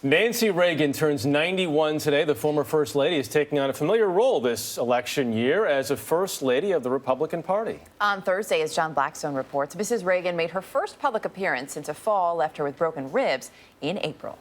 Nancy Reagan turns 91 today. The former First Lady is taking on a familiar role this election year as a First Lady of the Republican Party. On Thursday, as John Blackstone reports, Mrs. Reagan made her first public appearance since a fall left her with broken ribs in April.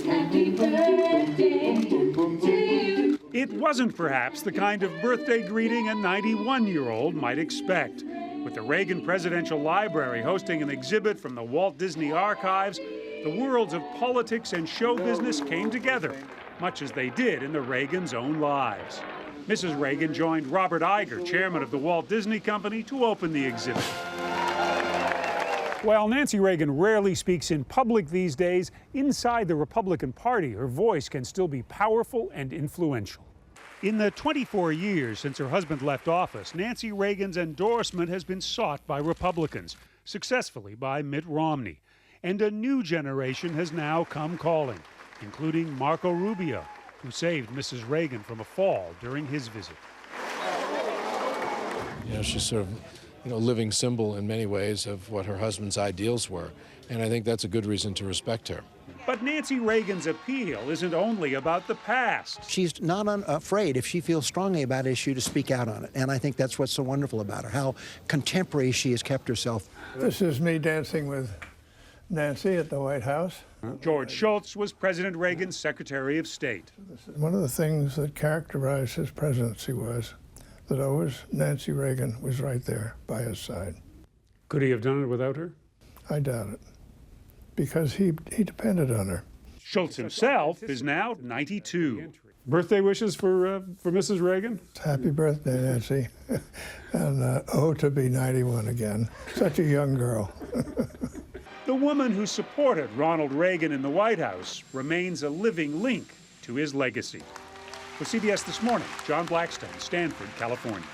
Happy birthday to you. It wasn't perhaps the kind of birthday greeting a 91-year-old might expect. With the Reagan Presidential Library hosting an exhibit from the Walt Disney Archives, the worlds of politics and show business came together, much as they did in the Reagans' own lives. Mrs. Reagan joined Robert Iger, chairman of the Walt Disney Company, to open the exhibit. While Nancy Reagan rarely speaks in public these days, inside the Republican Party, her voice can still be powerful and influential. In the 24 years since her husband left office, Nancy Reagan's endorsement has been sought by Republicans, successfully by Mitt Romney. And a new generation has now come calling, including Marco Rubio, who saved Mrs. Reagan from a fall during his visit. You know, she's sort of, living symbol in many ways of what her husband's ideals were. And I think that's a good reason to respect her. But Nancy Reagan's appeal isn't only about the past. She's not afraid, if she feels strongly about an issue, to speak out on it. And I think that's what's so wonderful about her, how contemporary she has kept herself. This is me dancing with Nancy at the White House. George Shultz was President Reagan's Secretary of State. One of the things that characterized his presidency was that always Nancy Reagan was right there by his side. Could he have done it without her? I doubt it, because he depended on her. Schultz himself is now 92. Birthday wishes for Mrs. Reagan? Happy birthday, Nancy. And to be 91 again. Such a young girl. The woman who supported Ronald Reagan in the White House remains a living link to his legacy. For CBS This Morning, John Blackstone, Stanford, California.